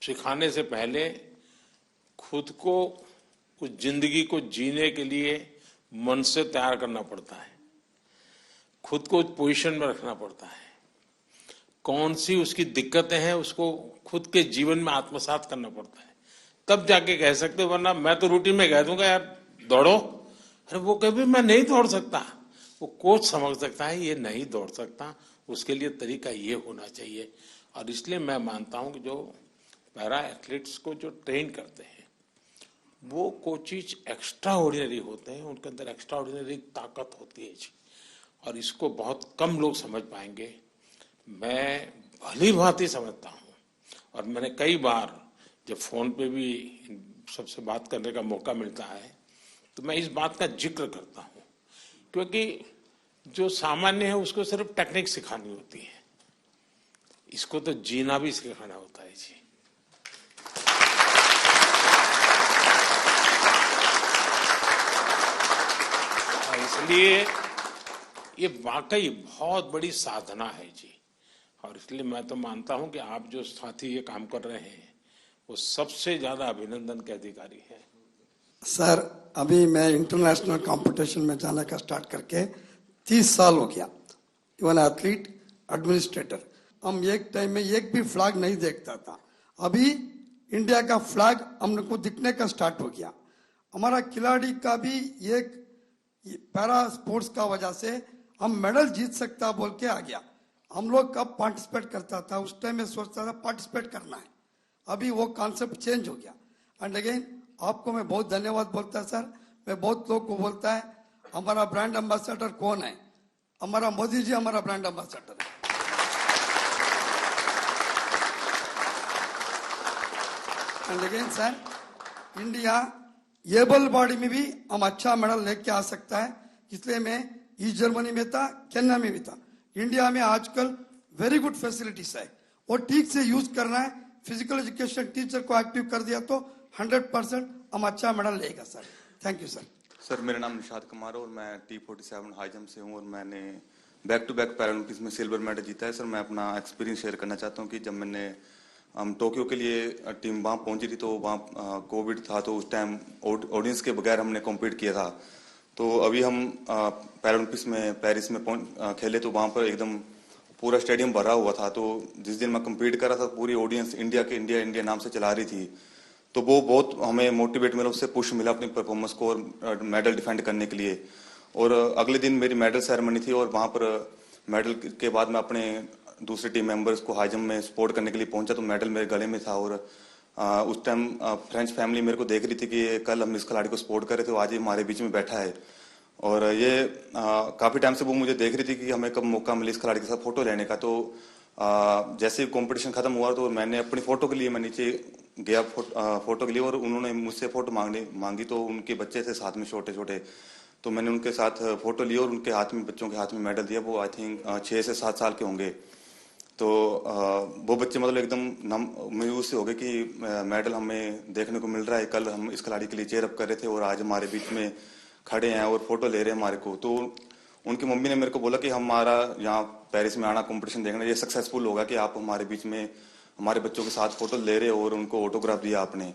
सिखाने से पहले खुद को उस जिंदगी को जीने के लिए मन से तैयार करना पड़ता है, खुद को उस पोजीशन में रखना पड़ता है, कौन सी उसकी दिक्कतें हैं उसको खुद के जीवन में आत्मसात करना पड़ता है, तब जाके कह सकते हो। वरना मैं तो रूटीन में कह दूंगा यार दौड़ो, अरे वो कभी मैं नहीं दौड़ सकता, वो कोच समझ सकता है ये नहीं दौड़ सकता, उसके लिए तरीका ये होना चाहिए। और इसलिए मैं मानता हूं कि जो पैरा एथलीट्स को जो ट्रेन करते हैं वो कोचेज एक्स्ट्रा ऑर्डिनरी होते हैं, उनके अंदर एक्स्ट्रा ऑर्डिनरी ताकत होती है जी, और इसको बहुत कम लोग समझ पाएंगे। मैं भली भांति समझता हूँ और मैंने कई बार जब फोन पे भी सबसे बात करने का मौका मिलता है तो मैं इस बात का जिक्र करता हूँ, क्योंकि जो सामान्य है उसको सिर्फ टेक्निक सिखानी होती है, इसको तो जीना भी सिखाना होता है जी। इसलिए ये वाकई बहुत बड़ी साधना है जी, और इसलिए मैं तो मानता हूं कि आप जो साथी ये काम कर रहे हैं वो सबसे ज्यादा अभिनंदन के अधिकारी हैं। सर, अभी मैं इंटरनेशनल कंपटीशन में जाने का स्टार्ट करके 30 साल हो गया। इवन एथलीट, एडमिनिस्ट्रेटर, हम एक टाइम में एक भी फ्लैग नहीं देखता था, अभी इंडिया का फ्लैग हमको दिखने का स्टार्ट हो गया। हमारा खिलाड़ी का भी एक पैरा स्पोर्ट्स का वजह से हम मेडल जीत सकता बोल के आ गया। हम लोग कब पार्टिसिपेट करता था, उस टाइम में सोचता था पार्टिसिपेट करना है, अभी वो कॉन्सेप्ट चेंज हो गया। एंड अगेन आपको मैं बहुत धन्यवाद बोलता सर। मैं बहुत लोग को बोलता है हमारा ब्रांड एम्बेसडर कौन है, हमारा मोदी जी हमारा ब्रांड एम्बेसडर है। And again sir, India able body में भी हम अच्छा मेडल लेके आ सकता है, इसलिए मैं ईस्ट जर्मनी में था, केन्या में भी था। इंडिया में आजकल वेरी गुड फैसिलिटीज है, और ठीक से यूज करना है। फिजिकल एजुकेशन टीचर को एक्टिव कर दिया तो 100% हम अच्छा मेडल लेगा sir. Thank you sir. Sir, मेरा नाम निशाद कुमार है और मैं T47 हाई जंप से हूँ और मैंने बैक टू बैक पैरालंपिक्स में सिल्वर मेडल जीता है। सर, मैं अपना एक्सपीरियंस शेयर करना चाहता हूँ कि जब मैंने टोक्यो के लिए टीम वहाँ पहुंची थी तो वहाँ कोविड था, तो उस टाइम ऑडियंस के बगैर हमने कॉम्पीट किया था। तो अभी हम पैरालंपिक्स में पेरिस में खेले तो वहाँ पर एकदम पूरा स्टेडियम भरा हुआ था। तो जिस दिन मैं कम्पीट कर रहा था पूरी ऑडियंस इंडिया नाम से चला रही थी। तो वो बहुत हमें मोटिवेट मिला, उससे पुश मिला अपनी परफॉर्मेंस को और मेडल डिफेंड करने के लिए। और अगले दिन मेरी मेडल सेरेमनी थी और वहां पर मेडल के बाद मैं अपने दूसरी टीम मेंबर्स को हाई जंप में सपोर्ट करने के लिए पहुंचा, तो मेडल मेरे गले में था। और उस टाइम फ्रेंच फैमिली मेरे को देख रही थी कि कल हम इस खिलाड़ी को सपोर्ट कर रहे थे, आज ये हमारे बीच में बैठा है। और ये काफी टाइम से वो मुझे देख रही थी कि हमें कब मौका मिले इस खिलाड़ी के साथ फोटो लेने का। तो जैसे ही कंपटीशन खत्म हुआ तो मैंने अपनी फोटो के लिए मैं नीचे गया फोटो के लिए, और उन्होंने मुझसे फोटो मांगी। तो उनके बच्चे थे साथ में छोटे छोटे, तो मैंने उनके साथ फोटो ली और उनके हाथ में, बच्चों के हाथ में मेडल दिया। वो आई थिंक 6 से 7 साल के होंगे। तो वो बच्चे मतलब एकदम मायूस से हो गए कि मेडल हमें देखने को मिल रहा है, कल हम इस खिलाड़ी के लिए चेयर अप कर रहे थे और आज हमारे बीच में खड़े हैं और फोटो ले रहे हैं हमारे को। तो उनकी मम्मी ने मेरे को बोला कि हमारा यहाँ पेरिस में आना कंपटीशन देखना, ये सक्सेसफुल होगा कि आप हमारे बीच में हमारे बच्चों के साथ फोटो ले रहे हो और उनको ऑटोग्राफ दिया आपने।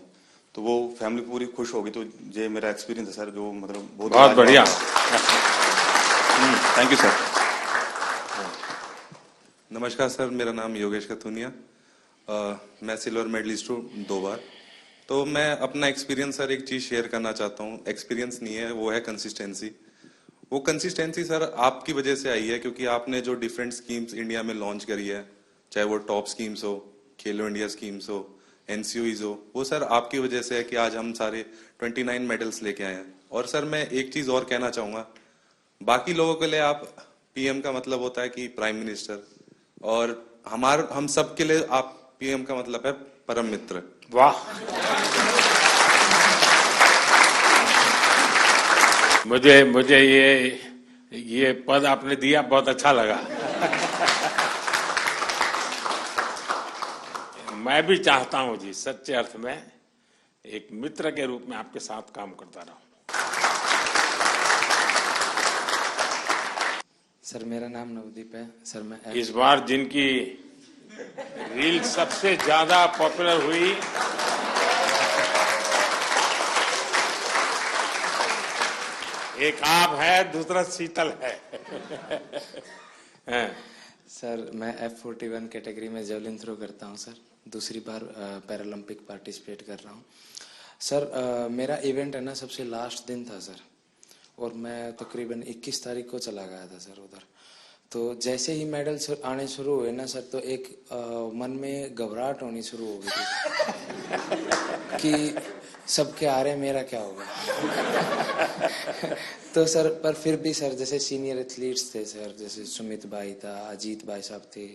तो वो फैमिली पूरी खुश हो गई। तो ये मेरा एक्सपीरियंस है सर, जो मतलब बहुत बढ़िया। Thank you sir. नमस्कार सर, मेरा नाम योगेश कथुनिया। मैं सिल्वर मेडलिस्ट हूँ 2 बार। तो मैं अपना एक्सपीरियंस सर एक चीज शेयर करना चाहता हूँ। एक्सपीरियंस नहीं है, वो है कंसिस्टेंसी। वो कंसिस्टेंसी सर आपकी वजह से आई है, क्योंकि आपने जो डिफरेंट स्कीम्स इंडिया में लॉन्च करी है, चाहे वो टॉप स्कीम्स हो, खेलो इंडिया स्कीम्स हो, एनसीओईज हो, वो सर आपकी वजह से है कि आज हम सारे 29 मेडल्स लेके आए हैं। और सर मैं एक चीज और कहना चाहूंगा, बाकी लोगों के लिए आप पीएम का मतलब होता है कि प्राइम मिनिस्टर, और हम सब के लिए आप पीएम का मतलब है परम मित्र। वाह, मुझे ये पद आपने दिया, बहुत अच्छा लगा। मैं भी चाहता हूं जी, सच्चे अर्थ में एक मित्र के रूप में आपके साथ काम करता रहूं। सर मेरा नाम नवदीप है सर। मैं इस बार जिनकी रील सबसे ज्यादा पॉपुलर हुई, एक आप है, दूसरा शीतल है। सर मैं F41 कैटेगरी में जेवलिन थ्रो करता हूं सर। दूसरी बार पैरालंपिक पार्टिसिपेट कर रहा हूं सर। मेरा इवेंट है ना सबसे लास्ट दिन था सर, और मैं तकरीबन 21 तारीख को चला गया था सर उधर। तो जैसे ही मेडल आने शुरू हुए ना सर, तो एक मन में घबराहट होनी शुरू हो गई थी कि सबके आ रहे, मेरा क्या होगा। तो सर पर फिर भी सर जैसे सीनियर एथलीट्स थे सर, जैसे सुमित भाई था, अजीत भाई साहब थे,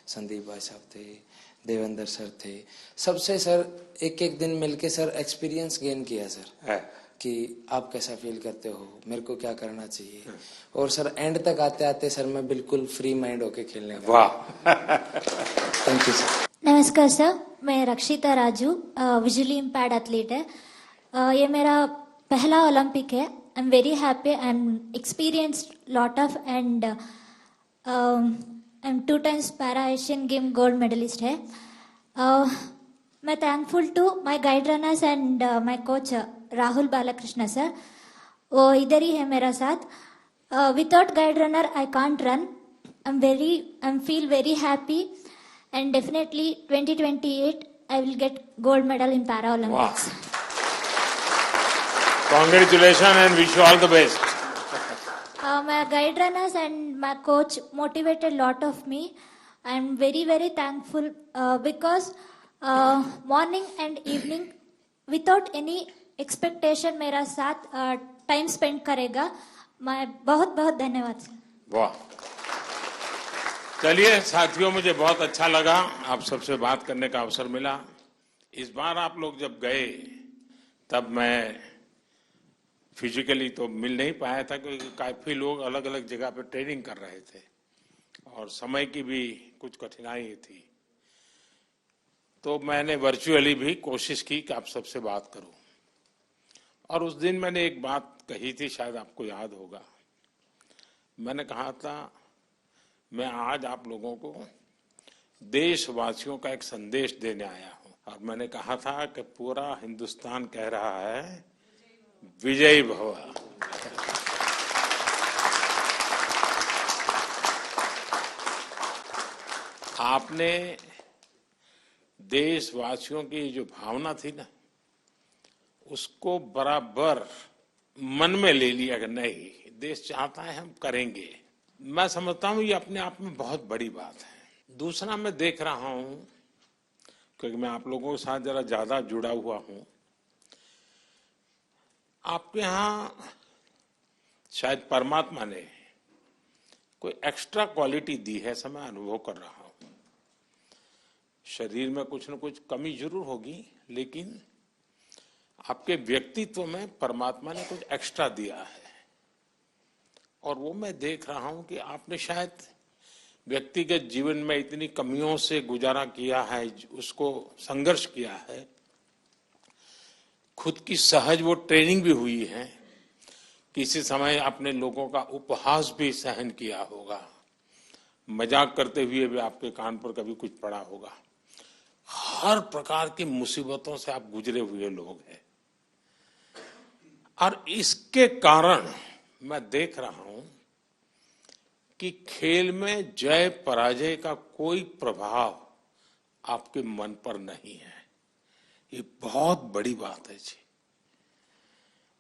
संदीप भाई साहब थे, देवेंद्र सर थे, सबसे सर एक एक दिन मिलके सर एक्सपीरियंस गेन किया सर कि आप कैसा फील करते हो, मेरे को क्या करना चाहिए। और सर एंड तक आते आते सर मैं बिल्कुल फ्री माइंड होके खेलने का। वाह, थैंक यू सर। नमस्कार सर, मैं रक्षिता राजू, विजुअली इम्पेयर्ड एथलीट है। ये मेरा पहला ओलंपिक है। I am very happy. I am experienced lot of and I am 2 times para Asian game gold medallist है। मैं thankful to my guide runners and my coach Rahul Balakrishna sir, वो इधर ही है मेरा साथ। Without guide runner I can't run. I am feel very happy and definitely 2028 I will get gold medal in Paralympics. Congratulations and wish you all the best. My guide runners and my coach motivated lot of me. I am very very thankful because morning and evening without any expectation मेरा साथ time spend करेगा। मैं बहुत बहुत धन्यवाद sir. वाह, चलिए साथियों, मुझे बहुत अच्छा लगा आप सबसे बात करने का अवसर मिला। इस बार आप लोग जब गए तब मैं फिजिकली तो मिल नहीं पाया था, क्योंकि काफी लोग अलग अलग जगह पे ट्रेनिंग कर रहे थे और समय की भी कुछ कठिनाई थी। तो मैंने वर्चुअली भी कोशिश की कि आप सबसे बात करूं। और उस दिन मैंने एक बात कही थी, शायद आपको याद होगा। मैंने कहा था मैं आज आप लोगों को देशवासियों का एक संदेश देने आया हूं, और मैंने कहा था कि पूरा हिंदुस्तान कह रहा है विजयी भव। आपने देशवासियों की जो भावना थी ना, उसको बराबर मन में ले लिया कि नहीं, देश चाहता है हम करेंगे। मैं समझता हूं ये अपने आप में बहुत बड़ी बात है। दूसरा मैं देख रहा हूं, क्योंकि मैं आप लोगों के साथ जरा ज्यादा जुड़ा हुआ हूं, आपके यहाँ शायद परमात्मा ने कोई एक्स्ट्रा क्वालिटी दी है, ऐसा मैं अनुभव कर रहा हूं। शरीर में कुछ न कुछ कमी जरूर होगी, लेकिन आपके व्यक्तित्व में परमात्मा ने कुछ एक्स्ट्रा दिया है। और वो मैं देख रहा हूं कि आपने शायद व्यक्तिगत जीवन में इतनी कमियों से गुजारा किया है, उसको संघर्ष किया है, खुद की सहज वो ट्रेनिंग भी हुई है, किसी समय आपने लोगों का उपहास भी सहन किया होगा, मजाक करते हुए भी आपके कान पर कभी कुछ पड़ा होगा। हर प्रकार की मुसीबतों से आप गुजरे हुए लोग हैं, और इसके कारण मैं देख रहा हूं कि खेल में जय पराजय का कोई प्रभाव आपके मन पर नहीं है। ये बहुत बड़ी बात है जी।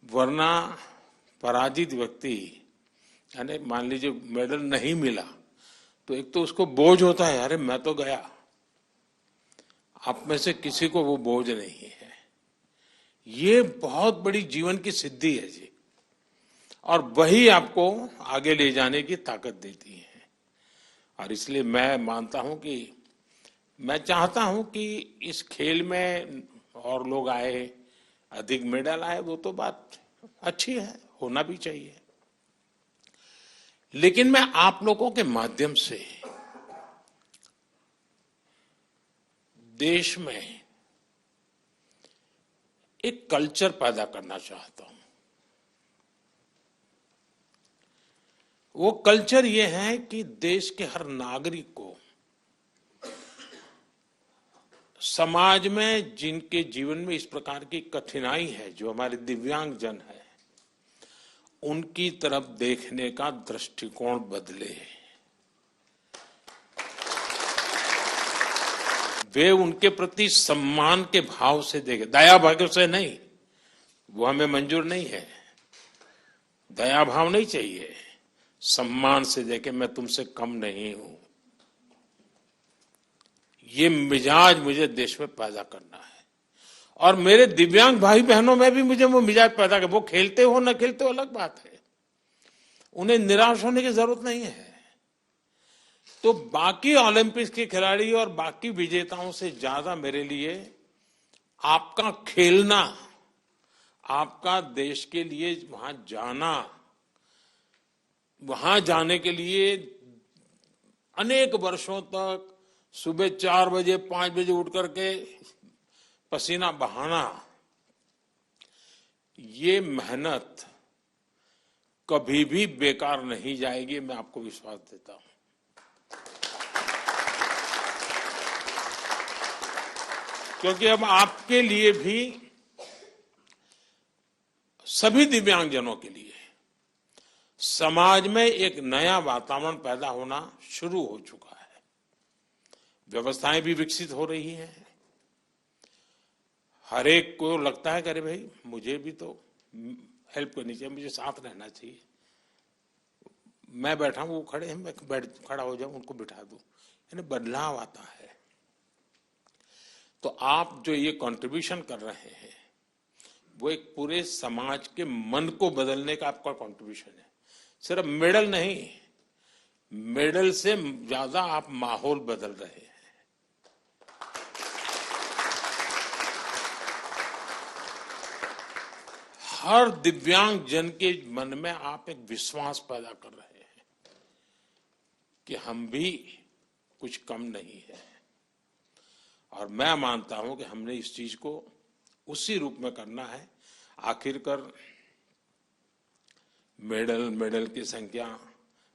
वरना पराजित व्यक्ति, यानी मान लीजिए मेडल नहीं मिला तो एक तो उसको बोझ होता है, अरे मैं तो गया। आप में से किसी को वो बोझ नहीं है। ये बहुत बड़ी जीवन की सिद्धि है जी, और वही आपको आगे ले जाने की ताकत देती है। और इसलिए मैं मानता हूं कि मैं चाहता हूं कि इस खेल में और लोग आए, अधिक मेडल आए, वो तो बात अच्छी है, होना भी चाहिए। लेकिन मैं आप लोगों के माध्यम से देश में एक कल्चर पैदा करना चाहता हूं। वो कल्चर ये है कि देश के हर नागरिक को समाज में जिनके जीवन में इस प्रकार की कठिनाई है, जो हमारे दिव्यांग जन है, उनकी तरफ देखने का दृष्टिकोण बदले। वे उनके प्रति सम्मान के भाव से देखें, दया भाव से नहीं, वो हमें मंजूर नहीं है। दया भाव नहीं चाहिए, सम्मान से देखें, मैं तुमसे कम नहीं हूं। ये मिजाज मुझे देश में पैदा करना है, और मेरे दिव्यांग भाई बहनों में भी मुझे वो मिजाज पैदा कर। वो खेलते हो न खेलते हो अलग बात है, उन्हें निराश होने की जरूरत नहीं है। तो बाकी ओलंपिक्स के खिलाड़ी और बाकी विजेताओं से ज्यादा मेरे लिए आपका खेलना, आपका देश के लिए वहां जाना, वहां जाने के लिए अनेक वर्षों तक सुबह 4 बजे 5 बजे उठ करके पसीना बहाना, ये मेहनत कभी भी बेकार नहीं जाएगी, मैं आपको विश्वास देता हूं। क्योंकि अब आपके लिए भी, सभी दिव्यांगजनों के लिए समाज में एक नया वातावरण पैदा होना शुरू हो चुका है। व्यवस्थाएं भी विकसित हो रही हैं। हर एक को लगता है कि अरे भाई मुझे भी तो हेल्प करनी चाहिए, मुझे साथ रहना चाहिए। मैं बैठा हूं, वो खड़े हैं, मैं खड़ा हो जाऊं, उनको बिठा दूं, यानी बदलाव आता है। तो आप जो ये कंट्रीब्यूशन कर रहे हैं, वो एक पूरे समाज के मन को बदलने का आपका कंट्रीब्यूशन है। सिर्फ मेडल नहीं, मेडल से ज्यादा आप माहौल बदल रहे हैं। हर दिव्यांग जन के मन में आप एक विश्वास पैदा कर रहे हैं कि हम भी कुछ कम नहीं है। और मैं मानता हूं कि हमने इस चीज को उसी रूप में करना है। आखिरकार मेडल की संख्या,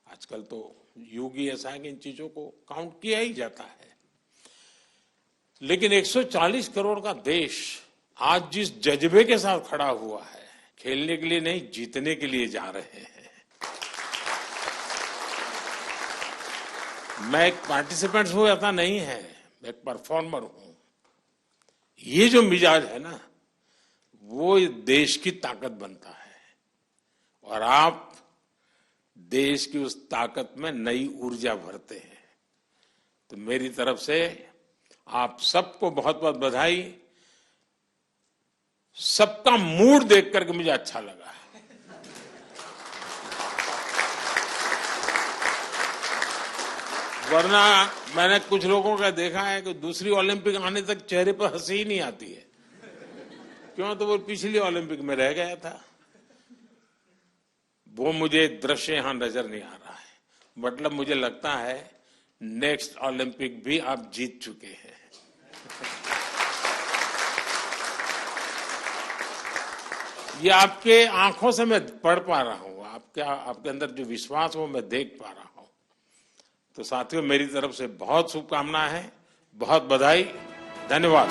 आजकल तो युग ही ऐसा है कि इन चीजों को काउंट किया ही जाता है। लेकिन 140 करोड़ का देश आज जिस जज्बे के साथ खड़ा हुआ है, खेलने के लिए नहीं, जीतने के लिए जा रहे हैं। मैं एक पार्टिसिपेंट हूं ऐसा नहीं है, मैं एक परफॉर्मर हूं। ये जो मिजाज है ना, वो देश की ताकत बनता है और आप देश की उस ताकत में नई ऊर्जा भरते हैं। तो मेरी तरफ से आप सबको बहुत बहुत बधाई। सबका मूड देख करके मुझे अच्छा लगा। वरना मैंने कुछ लोगों का देखा है कि दूसरी ओलंपिक आने तक चेहरे पर हंसी ही नहीं आती है। क्यों? तो वो पिछली ओलंपिक में रह गया था। वो मुझे दृश्य यहां नजर नहीं आ रहा है। मतलब मुझे लगता है नेक्स्ट ओलंपिक भी आप जीत चुके हैं। ये आपके आंखों से मैं पढ़ पा रहा हूं। आपके अंदर जो विश्वास वो मैं देख पा रहा हूं। तो साथियों, मेरी तरफ से बहुत शुभकामनाएं हैं, बहुत बधाई, धन्यवाद।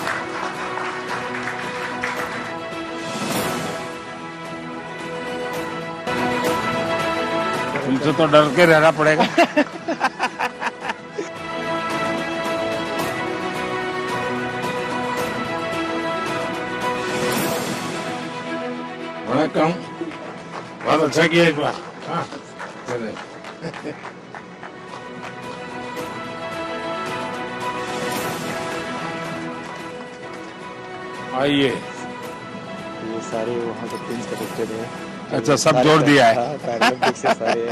तुमसे तो डर के रहना पड़ेगा। वणक्कम, बहुत अच्छा किया इस बार। हाँ, आइए। ये सारे वहाँ के प्रिंस के बच्चे हैं। अच्छा, सब जोड़ दिया है। पैरालंपिक से सारे